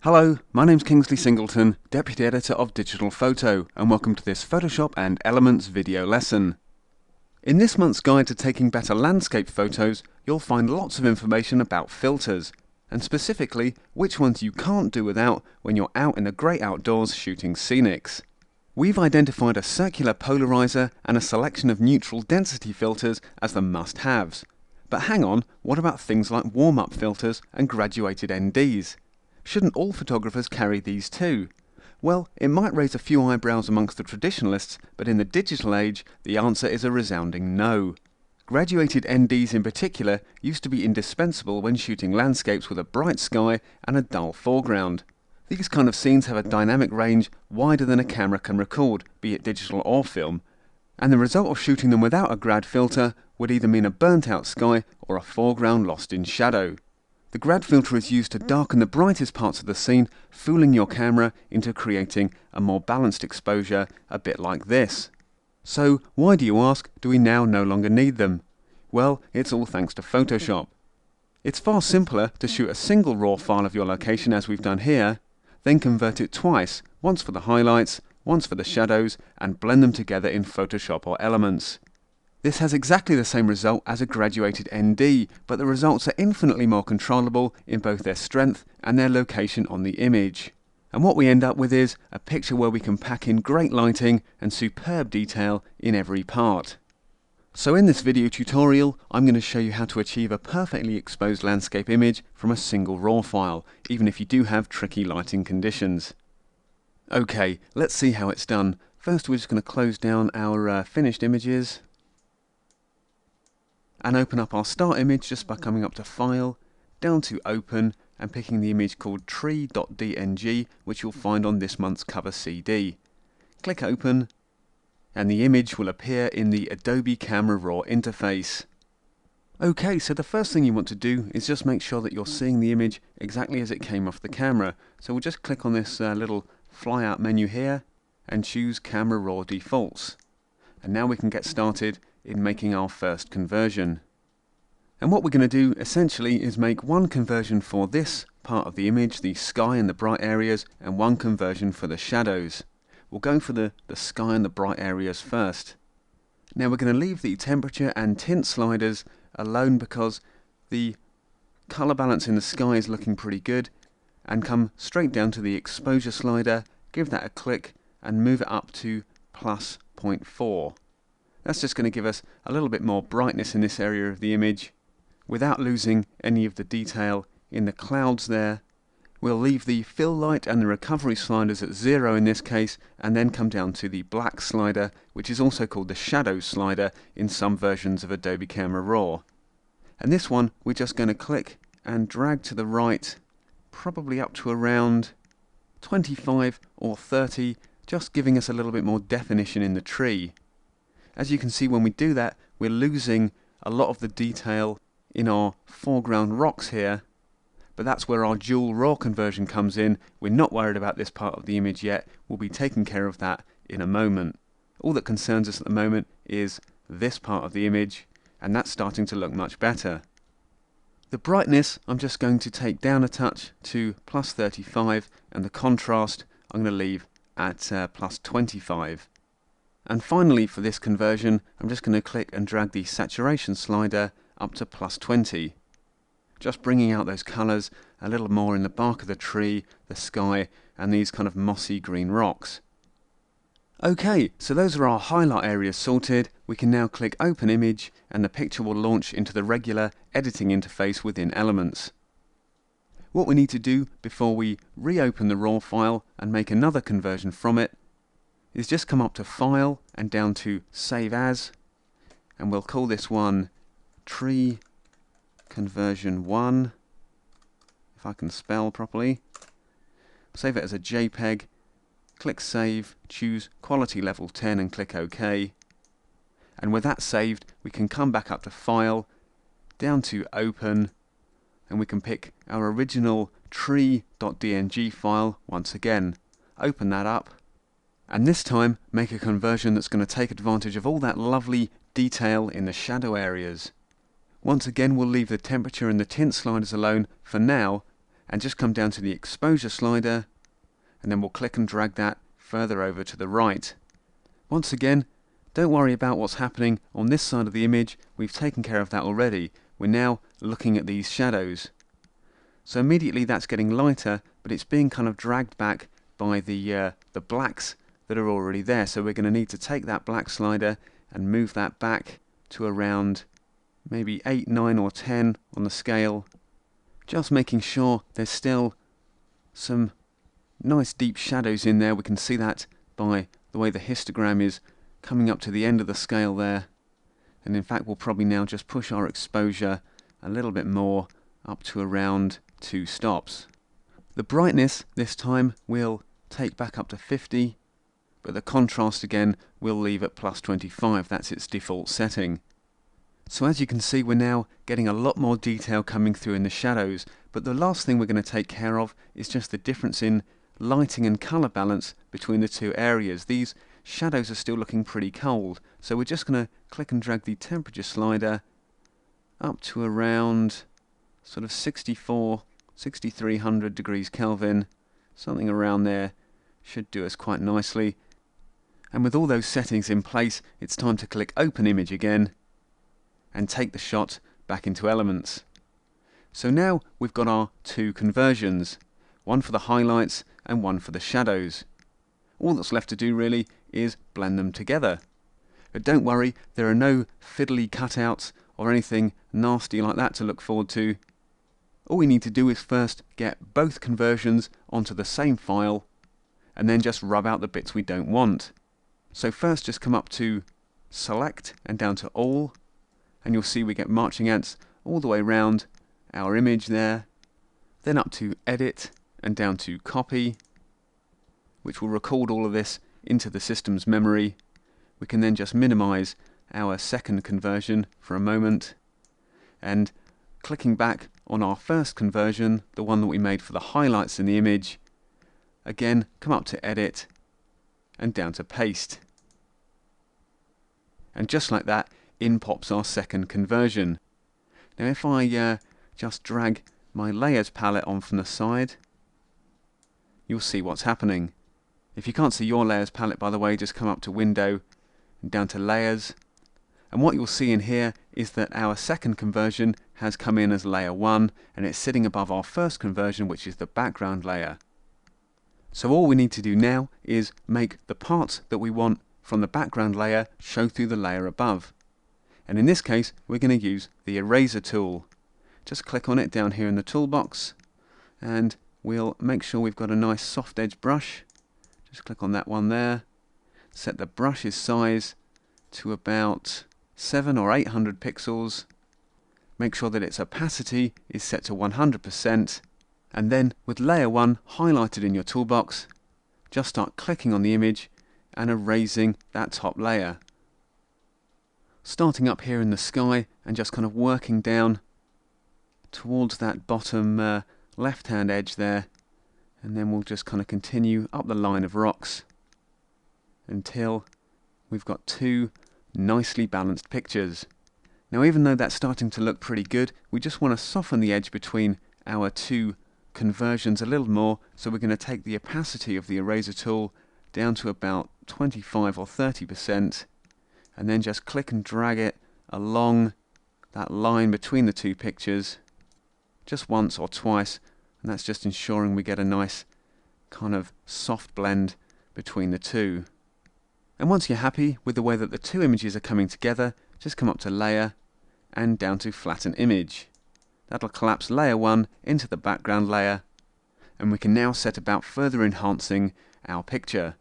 Hello, my name's Kingsley Singleton, Deputy Editor of Digital Photo, and welcome to this Photoshop and Elements video lesson. In this month's guide to taking better landscape photos, you'll find lots of information about filters, and specifically which ones you can't do without when you're out in the great outdoors shooting scenics. We've identified a circular polarizer and a selection of neutral density filters as the must-haves. But hang on, what about things like warm-up filters and graduated NDs? Shouldn't all photographers carry these too? Well, it might raise a few eyebrows amongst the traditionalists, but in the digital age, the answer is a resounding no. Graduated NDs in particular used to be indispensable when shooting landscapes with a bright sky and a dull foreground. These kind of scenes have a dynamic range wider than a camera can record, be it digital or film, and the result of shooting them without a grad filter would either mean a burnt-out sky or a foreground lost in shadow. The grad filter is used to darken the brightest parts of the scene, fooling your camera into creating a more balanced exposure, a bit like this. So, why do you ask, do we now no longer need them? Well, it's all thanks to Photoshop. It's far simpler to shoot a single raw file of your location as we've done here, then convert it twice, once for the highlights, once for the shadows, and blend them together in Photoshop or Elements. This has exactly the same result as a graduated ND, but the results are infinitely more controllable in both their strength and their location on the image. And what we end up with is a picture where we can pack in great lighting and superb detail in every part. So in this video tutorial, I'm going to show you how to achieve a perfectly exposed landscape image from a single raw file, even if you do have tricky lighting conditions. Okay, let's see how it's done. First we're just going to close down our finished images and open up our start image just by coming up to File, down to Open, and picking the image called tree.dng, which you'll find on this month's cover CD. Click Open, and the image will appear in the Adobe Camera Raw interface. Okay, so the first thing you want to do is just make sure that you're seeing the image exactly as it came off the camera. So we'll just click on this little flyout menu here, and choose Camera Raw Defaults. And now we can get started in making our first conversion. And what we're going to do essentially is make one conversion for this part of the image, the sky and the bright areas, and one conversion for the shadows. We'll go for the sky and the bright areas first. Now we're going to leave the temperature and tint sliders alone because the color balance in the sky is looking pretty good, and come straight down to the exposure slider, give that a click and move it up to plus 0.4. That's just going to give us a little bit more brightness in this area of the image without losing any of the detail in the clouds there. We'll leave the fill light and the recovery sliders at 0 in this case, and then come down to the black slider, which is also called the shadow slider in some versions of Adobe Camera Raw. And this one we're just going to click and drag to the right, probably up to around 25 or 30, just giving us a little bit more definition in the tree. As you can see, when we do that, we're losing a lot of the detail in our foreground rocks here, but that's where our dual raw conversion comes in. We're not worried about this part of the image yet. We'll be taking care of that in a moment. All that concerns us at the moment is this part of the image, and that's starting to look much better. The brightness I'm just going to take down a touch to plus 35, and the contrast I'm going to leave at plus 25. And finally, for this conversion, I'm just going to click and drag the saturation slider up to plus 20. Just bringing out those colours a little more in the bark of the tree, the sky, and these kind of mossy green rocks. Okay, so those are our highlight areas sorted. We can now click Open Image, and the picture will launch into the regular editing interface within Elements. What we need to do before we reopen the raw file and make another conversion from it is just come up to File and down to Save As, and we'll call this one Tree Conversion 1, if I can spell properly. Save it as a JPEG, click Save, choose Quality Level 10 and click OK. And with that saved, we can come back up to File, down to Open, and we can pick our original tree.dng file once again. Open that up, and this time make a conversion that's going to take advantage of all that lovely detail in the shadow areas. Once again, we'll leave the temperature and the tint sliders alone for now, and just come down to the exposure slider, and then we'll click and drag that further over to the right. Once again, don't worry about what's happening on this side of the image, we've taken care of that already. We're now looking at these shadows. So immediately that's getting lighter, but it's being kind of dragged back by the blacks that are already there. So we're going to need to take that black slider and move that back to around maybe 8, 9 or 10 on the scale. Just making sure there's still some nice deep shadows in there. We can see that by the way the histogram is coming up to the end of the scale there. And in fact we'll probably now just push our exposure a little bit more up to around 2 stops. The brightness this time we'll take back up to 50, but the contrast again we'll leave at plus 25. That's its default setting. So as you can see, we're now getting a lot more detail coming through in the shadows, but the last thing we're going to take care of is just the difference in lighting and colour balance between the two areas. These shadows are still looking pretty cold, so we're just going to click and drag the temperature slider up to around sort of 64, 6300 degrees Kelvin, something around there should do us quite nicely. And with all those settings in place, it's time to click Open Image again and take the shot back into Elements. So now we've got our two conversions, one for the highlights and one for the shadows. All that's left to do really is blend them together. But don't worry, there are no fiddly cutouts or anything nasty like that to look forward to. All we need to do is first get both conversions onto the same file and then just rub out the bits we don't want. So first just come up to Select and down to All, and you'll see we get marching ants all the way around our image there. Then up to Edit and down to Copy, which will record all of this into the system's memory. We can then just minimize our second conversion for a moment, and clicking back on our first conversion, the one that we made for the highlights in the image, again come up to Edit and down to Paste. And just like that, in pops our second conversion. Now if I just drag my layers palette on from the side, you'll see what's happening. If you can't see your layers palette, by the way, just come up to Window and down to Layers. And what you'll see in here is that our second conversion has come in as layer 1, and it's sitting above our first conversion, which is the background layer. So all we need to do now is make the parts that we want from the background layer show through the layer above. And in this case, we're going to use the eraser tool. Just click on it down here in the toolbox, and we'll make sure we've got a nice soft edge brush. Just click on that one there. Set the brush's size to about 700 or 800 pixels. Make sure that its opacity is set to 100%. And then with layer 1 highlighted in your toolbox, just start clicking on the image and erasing that top layer. Starting up here in the sky and just kind of working down towards that bottom left hand edge there, and then we'll just kind of continue up the line of rocks until we've got two nicely balanced pictures. Now even though that's starting to look pretty good, we just want to soften the edge between our two conversions a little more, so we're going to take the opacity of the eraser tool down to about 25 or 30%, and then just click and drag it along that line between the two pictures just once or twice, and that's just ensuring we get a nice kind of soft blend between the two. And once you're happy with the way that the two images are coming together, just come up to Layer and down to Flatten Image. That'll collapse layer 1 into the background layer, and we can now set about further enhancing our picture.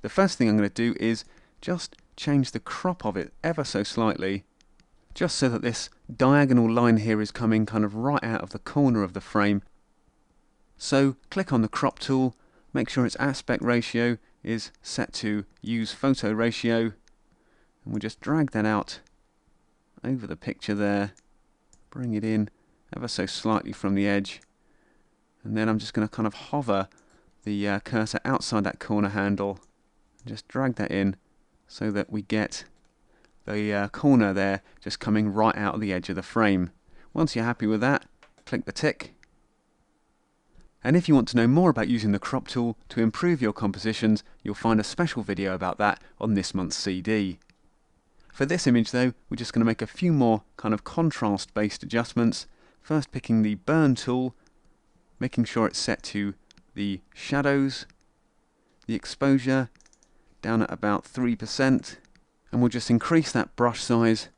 The first thing I'm going to do is just change the crop of it ever so slightly, just so that this diagonal line here is coming kind of right out of the corner of the frame. So click on the crop tool, make sure its aspect ratio is set to use photo ratio, and we'll just drag that out over the picture there, bring it in ever so slightly from the edge, and then I'm just going to kind of hover the cursor outside that corner handle and just drag that in so that we get the corner there just coming right out of the edge of the frame. Once you're happy with that, click the tick And if you want to know more about using the crop tool to improve your compositions, you'll find a special video about that on this month's CD. For this image though, we're just going to make a few more kind of contrast based adjustments. First picking the burn tool, making sure it's set to the shadows, the exposure down at about 3%, and we'll just increase that brush size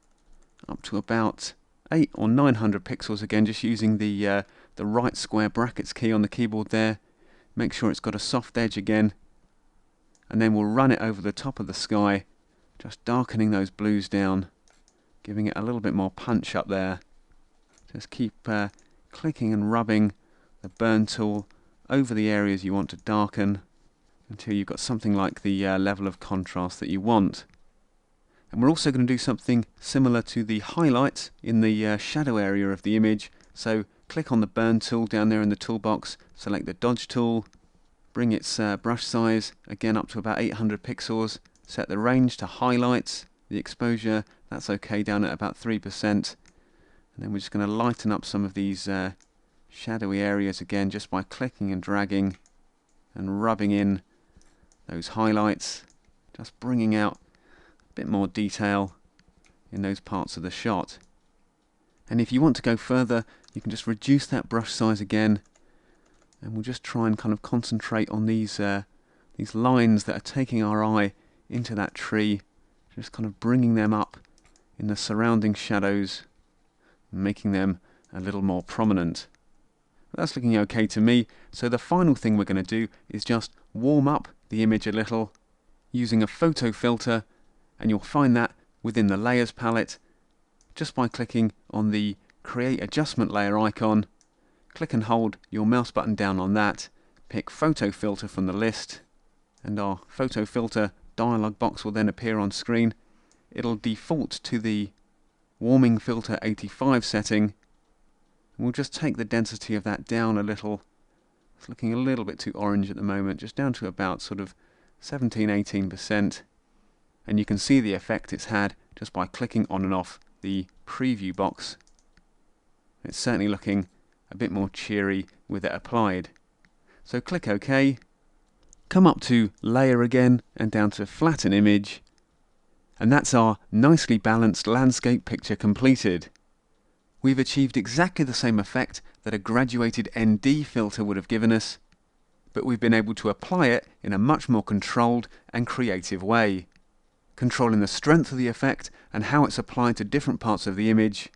up to about 800 or 900 pixels, again just using the right square brackets key on the keyboard there. Make sure it's got a soft edge again, and then we'll run it over the top of the sky, just darkening those blues down, giving it a little bit more punch up there. Just keep clicking and rubbing the burn tool over the areas you want to darken until you've got something like the level of contrast that you want. And we're also going to do something similar to the highlights in the shadow area of the image. So click on the burn tool down there in the toolbox, select the dodge tool, bring its brush size again up to about 800 pixels, set the range to highlights, the exposure, that's okay down at about 3%, and then we're just going to lighten up some of these shadowy areas again just by clicking and dragging and rubbing in those highlights, just bringing out a bit more detail in those parts of the shot. And if you want to go further, you can just reduce that brush size again, and we'll just try and kind of concentrate on these lines that are taking our eye into that tree, just kind of bringing them up in the surrounding shadows, making them a little more prominent. That's looking okay to me. So the final thing we're going to do is just warm up the image a little using a photo filter, and you'll find that within the layers palette just by clicking on the create adjustment layer icon. Click and hold your mouse button down on that, pick photo filter from the list, and our photo filter dialog box will then appear on screen. It'll default to the warming filter 85 setting. We'll just take the density of that down a little. It's looking a little bit too orange at the moment, just down to about sort of 17-18%. And you can see the effect it's had just by clicking on and off the preview box. It's certainly looking a bit more cheery with it applied. So click OK, come up to Layer again and down to Flatten Image, and that's our nicely balanced landscape picture completed. We've achieved exactly the same effect that a graduated ND filter would have given us, but we've been able to apply it in a much more controlled and creative way, controlling the strength of the effect and how it's applied to different parts of the image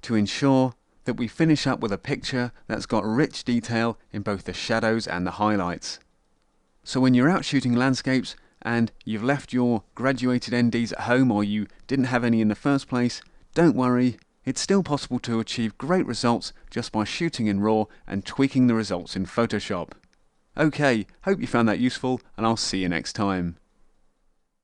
to ensure that we finish up with a picture that's got rich detail in both the shadows and the highlights. So when you're out shooting landscapes and you've left your graduated NDs at home, or you didn't have any in the first place, don't worry. It's still possible to achieve great results just by shooting in RAW and tweaking the results in Photoshop. Okay, hope you found that useful, and I'll see you next time.